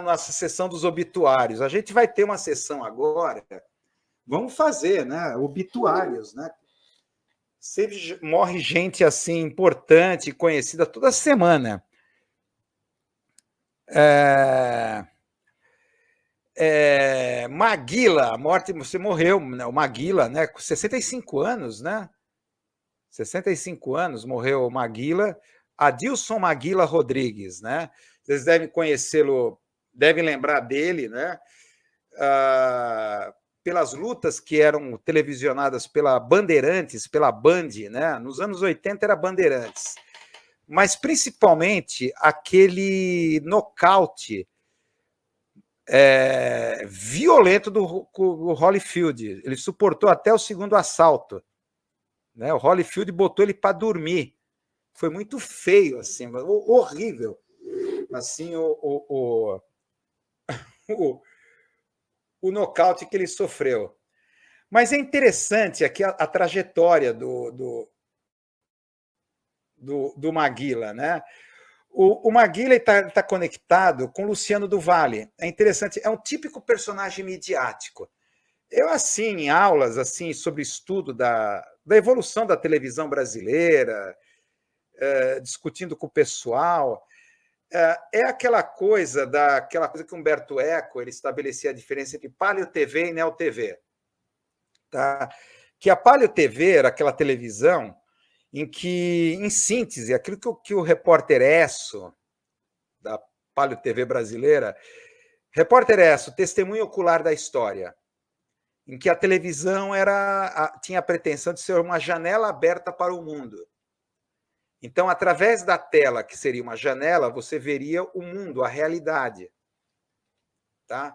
nossa sessão dos obituários. A gente vai ter uma sessão agora, vamos fazer, né? Obituários, né? Sempre morre gente assim importante, conhecida toda semana. Maguila, a morte, você morreu, né? O Maguila, né? Com 65 anos, né? 65 anos, morreu o Maguila, Adilson Maguila Rodrigues, né? Vocês devem conhecê-lo, devem lembrar dele, né? Pelas lutas que eram televisionadas pela Bandeirantes, pela Band, né? Nos anos 80 era Bandeirantes, mas principalmente aquele nocaute violento do Holyfield. Ele suportou até o segundo assalto, né? O Holyfield botou ele para dormir. Foi muito feio, assim, horrível. Assim, o nocaute que ele sofreu. Mas é interessante aqui a trajetória do Maguila, né? O Maguila está conectado com Luciano do Vale. É interessante, é um típico personagem midiático. Eu, assim, em aulas assim sobre estudo da evolução da televisão brasileira, discutindo com o pessoal, é aquela coisa que Humberto Eco ele estabelecia a diferença entre Paleo TV e Neo TV. Tá? Que a Paleo TV era aquela televisão em que, em síntese, aquilo que o repórter Esso, da Paleo TV brasileira, repórter Esso, testemunho ocular da história, em que a televisão tinha a pretensão de ser uma janela aberta para o mundo. Então, através da tela, que seria uma janela, você veria o mundo, a realidade. Tá?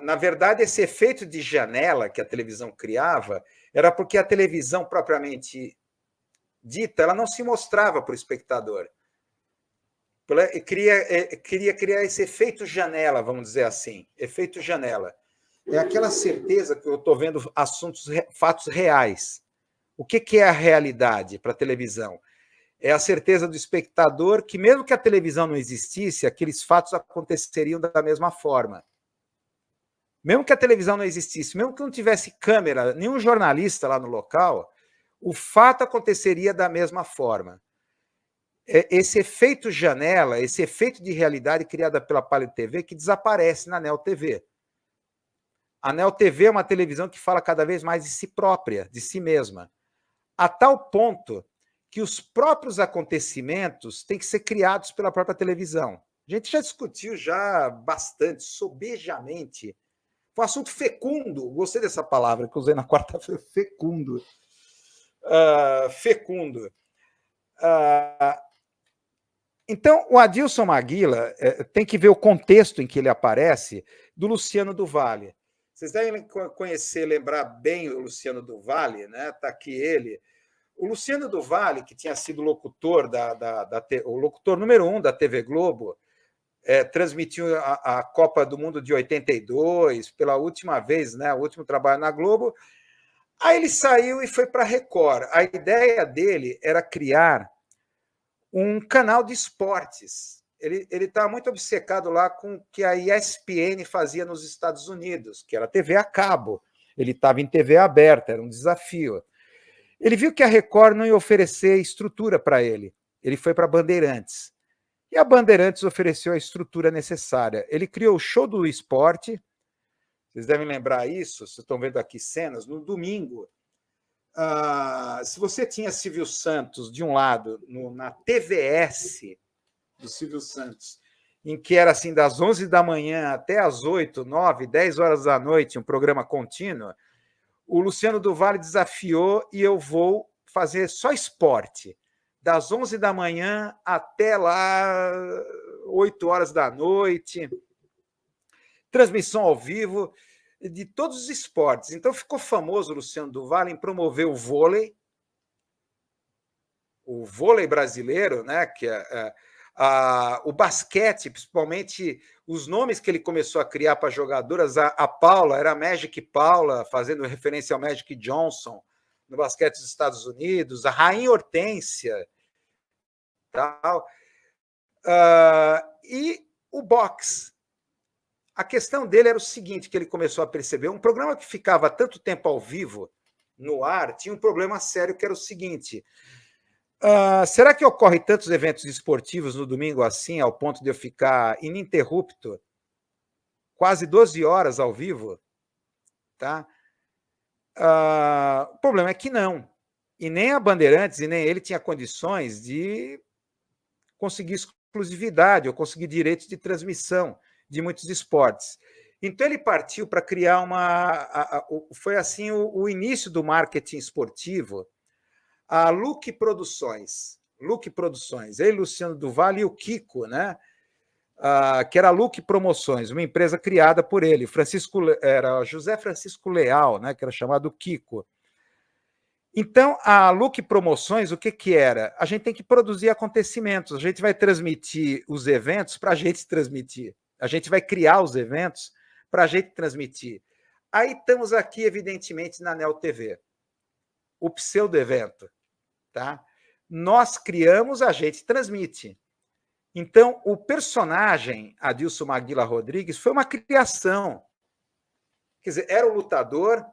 Na verdade, esse efeito de janela que a televisão criava era porque a televisão propriamente dita ela não se mostrava para o espectador. Queria criar esse efeito janela, vamos dizer assim, efeito janela. É aquela certeza que eu estou vendo fatos reais. O que é a realidade para a televisão? É a certeza do espectador que, mesmo que a televisão não existisse, aqueles fatos aconteceriam da mesma forma. Mesmo que a televisão não existisse, mesmo que não tivesse câmera, nenhum jornalista lá no local, o fato aconteceria da mesma forma. Esse efeito janela, esse efeito de realidade criado pela Paleo TV que desaparece na Neo TV. A Neo TV é uma televisão que fala cada vez mais de si própria, de si mesma, a tal ponto que os próprios acontecimentos têm que ser criados pela própria televisão. A gente já discutiu já bastante, sobejamente. Foi um assunto fecundo, gostei dessa palavra que eu usei na quarta-feira, fecundo. Fecundo. Então, o Adilson Maguila tem que ver o contexto em que ele aparece do Luciano do Vale. Vocês devem conhecer, lembrar bem o Luciano do Vale, né? Está aqui ele. O Luciano do Vale, que tinha sido locutor, o locutor número 1 da TV Globo, transmitiu a Copa do Mundo de 82, pela última vez, né, o último trabalho na Globo. Aí ele saiu e foi para a Record. A ideia dele era criar um canal de esportes. Ele estava muito obcecado lá com o que a ESPN fazia nos Estados Unidos, que era TV a cabo. Ele estava em TV aberta, era um desafio. Ele viu que a Record não ia oferecer estrutura para ele. Ele foi para a Bandeirantes. E a Bandeirantes ofereceu a estrutura necessária. Ele criou o Show do Esporte. Vocês devem lembrar isso, vocês estão vendo aqui cenas, no domingo. Se você tinha Silvio Santos de um lado, na TVS do Silvio Santos, em que era assim das 11 da manhã até as 8, 9, 10 horas da noite, um programa contínuo, o Luciano do Vale desafiou e eu vou fazer só esporte, das 11 da manhã até lá 8 horas da noite, transmissão ao vivo de todos os esportes. Então ficou famoso o Luciano do Vale em promover o vôlei brasileiro, né? Que o basquete, principalmente os nomes que ele começou a criar para jogadoras. A Paula era a Magic Paula, fazendo referência ao Magic Johnson no basquete dos Estados Unidos, a Rainha Hortência, tal. E o boxe. A questão dele era o seguinte, que ele começou a perceber, um programa que ficava tanto tempo ao vivo, no ar, tinha um problema sério, que era o seguinte, será que ocorre tantos eventos esportivos no domingo assim, ao ponto de eu ficar ininterrupto, quase 12 horas ao vivo? Tá? O problema é que não. E nem a Bandeirantes, e nem ele tinha condições de conseguir exclusividade ou conseguir direitos de transmissão de muitos esportes. Então ele partiu para criar foi assim o início do marketing esportivo, a Luque Produções. Luque Produções, ele, Luciano do Vale e o Kiko, né? Que era a Luque Promoções, uma empresa criada por ele. Era José Francisco Leal, né? Que era chamado Kiko. Então, a Luque Promoções, o que era? A gente tem que produzir acontecimentos, a gente vai transmitir os eventos para a gente transmitir, a gente vai criar os eventos para a gente transmitir. Aí estamos aqui, evidentemente, na Neo TV, o pseudo-evento. Tá? Nós criamos, a gente transmite. Então, o personagem Adilson Maguila Rodrigues foi uma criação. Quer dizer, era o lutador,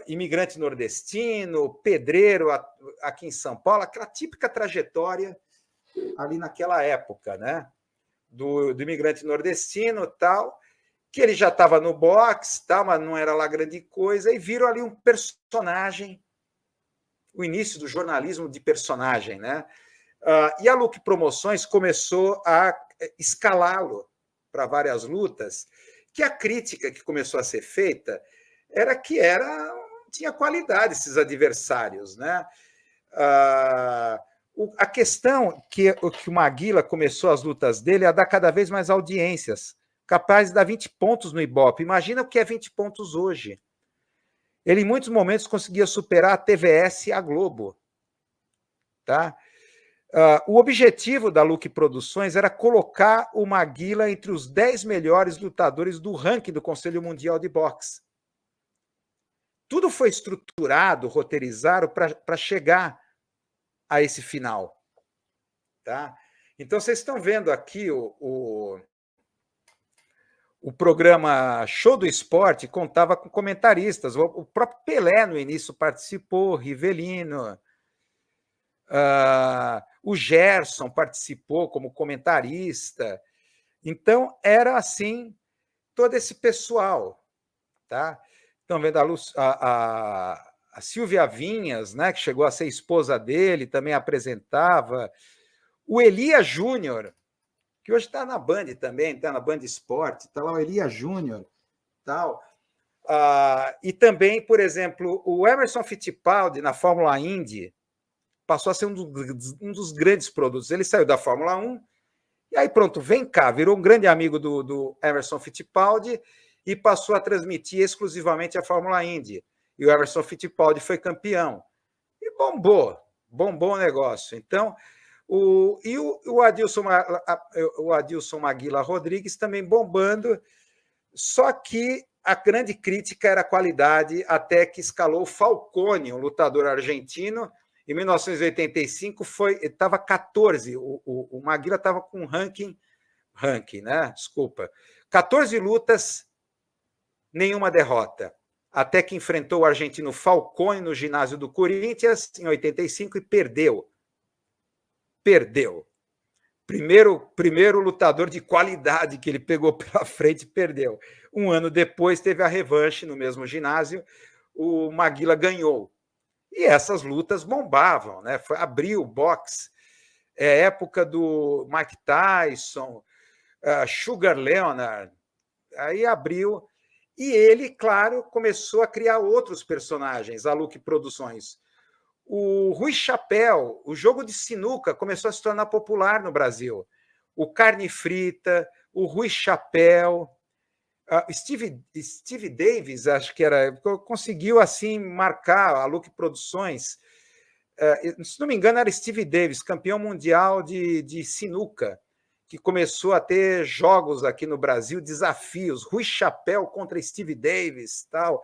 imigrante nordestino, pedreiro aqui em São Paulo, aquela típica trajetória ali naquela época, né? Do imigrante nordestino, tal, que ele já estava no boxe, tal, mas não era lá grande coisa, e viram ali um personagem, o início do jornalismo de personagem, né? E a Luque Promoções começou a escalá-lo para várias lutas, que a crítica que começou a ser feita era que tinha qualidade esses adversários, né? A questão que o Maguila começou as lutas dele é a dar cada vez mais audiências, capaz de dar 20 pontos no Ibope. Imagina o que é 20 pontos hoje. Ele, em muitos momentos, conseguia superar a TVS e a Globo. Tá? O objetivo da Luque Produções era colocar o Maguila entre os 10 melhores lutadores do ranking do Conselho Mundial de Boxe. Tudo foi estruturado, roteirizado para chegar a esse final. Tá? Então, vocês estão vendo aqui o programa Show do Esporte, contava com comentaristas. O próprio Pelé, no início, participou, Rivelino, o Gerson participou como comentarista. Então, era assim, todo esse pessoal. Tá? Estão vendo a Silvia Vinhas, né, que chegou a ser esposa dele, também apresentava. O Elias Júnior, que hoje está na Band também, está na Band Esporte, está lá o Elias Júnior, tal. E também, por exemplo, o Emerson Fittipaldi, na Fórmula Indy, passou a ser um dos grandes produtos. Ele saiu da Fórmula 1, e aí pronto, vem cá, virou um grande amigo do Emerson Fittipaldi e passou a transmitir exclusivamente a Fórmula Indy. E o Emerson Fittipaldi foi campeão. E bombou o negócio. Então, o Adilson Maguila Rodrigues também bombando, só que a grande crítica era a qualidade, até que escalou o Falcone, um lutador argentino. Em 1985 estava 14, o Maguila estava com ranking, né? Desculpa, 14 lutas, nenhuma derrota, até que enfrentou o argentino Falcone no ginásio do Corinthians em 85 e perdeu. Primeiro lutador de qualidade que ele pegou pela frente e perdeu. Um ano depois teve a revanche no mesmo ginásio, o Maguila ganhou. E essas lutas bombavam, né? Abriu o boxe, época do Mike Tyson, Sugar Leonard, aí abriu. E ele, claro, começou a criar outros personagens, a Luque Produções. O Rui Chapéu, o jogo de sinuca começou a se tornar popular no Brasil. O Carne Frita, o Rui Chapéu, Steve Davis, acho que era, conseguiu assim marcar a Luque Produções. Se não me engano, era Steve Davis, campeão mundial de sinuca, que começou a ter jogos aqui no Brasil, desafios, Rui Chapéu contra Steve Davis, tal.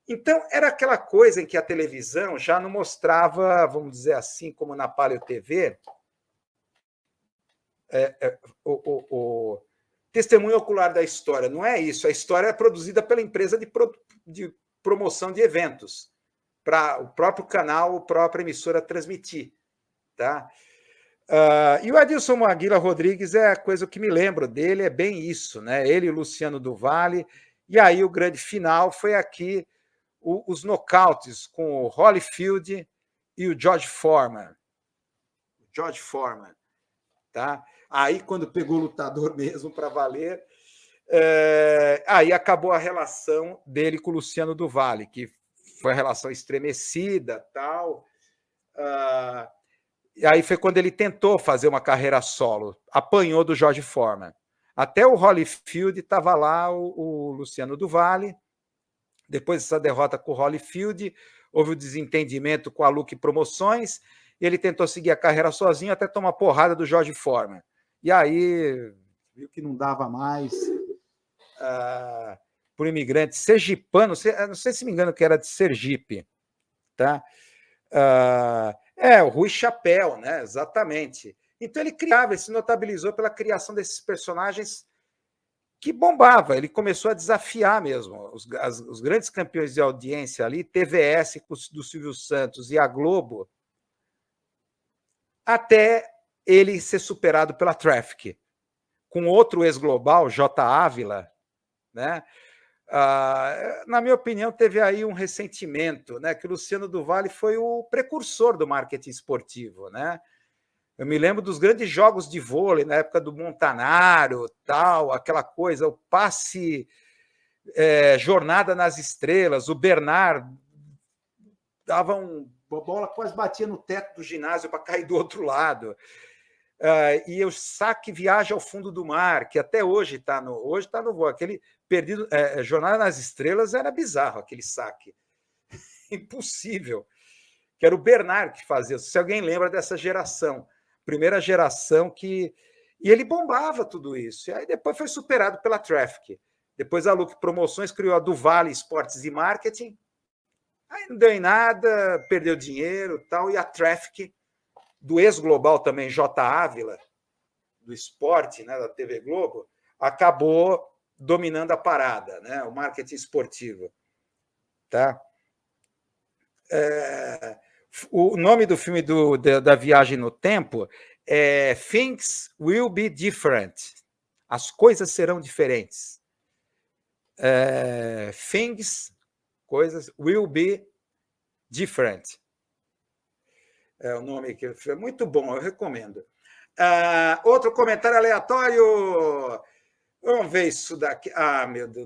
Então, era aquela coisa em que a televisão já não mostrava, vamos dizer assim, como na Paleo TV, o testemunho ocular da história. Não é isso. A história é produzida pela empresa de promoção de eventos, para o próprio canal, a própria emissora transmitir. Tá? E o Adilson Maguila Rodrigues é a coisa que me lembro dele, é bem isso, né? Ele e o Luciano do Vale. E aí o grande final foi aqui, os nocautes com o Holyfield e o George Foreman. George Foreman. Tá? Aí, quando pegou o lutador mesmo para valer, aí acabou a relação dele com o Luciano do Vale, que foi a relação estremecida, tal. E aí foi quando ele tentou fazer uma carreira solo, apanhou do George Foreman. Até o Holyfield estava lá, o Luciano do Vale. Depois dessa derrota com o Holyfield, houve o desentendimento com a Luke Promoções, e ele tentou seguir a carreira sozinho até tomar porrada do George Foreman. E aí viu que não dava mais para o imigrante sergipano, não sei se me engano que era de Sergipe, tá? O Rui Chapéu, né? Exatamente. Então ele criava, ele se notabilizou pela criação desses personagens que bombava. Ele começou a desafiar mesmo os grandes campeões de audiência ali, TVS do Silvio Santos e a Globo, até ele ser superado pela Traffic, com outro ex-global, J. Ávila, né? Na minha opinião, teve aí um ressentimento, né? Que o Luciano do Vale foi o precursor do marketing esportivo, né? Eu me lembro dos grandes jogos de vôlei na época do Montanaro, tal, aquela coisa, o passe, jornada nas estrelas, o Bernard dava a bola quase batia no teto do ginásio para cair do outro lado. E o saque Viagem ao Fundo do Mar, que até hoje está no voo. Aquele perdido, Jornada nas Estrelas era bizarro, aquele saque. Impossível. Que era o Bernard que fazia. Se alguém lembra dessa geração, primeira geração que... E ele bombava tudo isso. E aí depois foi superado pela Traffic. Depois a Luke Promoções criou a Duvale Esportes e Marketing. Aí não deu em nada, perdeu dinheiro e tal. E a Traffic, do ex-global também, J. Ávila, do esporte, né, da TV Globo, acabou dominando a parada, né, o marketing esportivo. Tá? O nome do filme da Viagem no Tempo é Things Will Be Different. As coisas serão diferentes. Coisas will be different. É o nome que é muito bom, eu recomendo. Outro comentário aleatório. Vamos ver isso daqui. Meu Deus do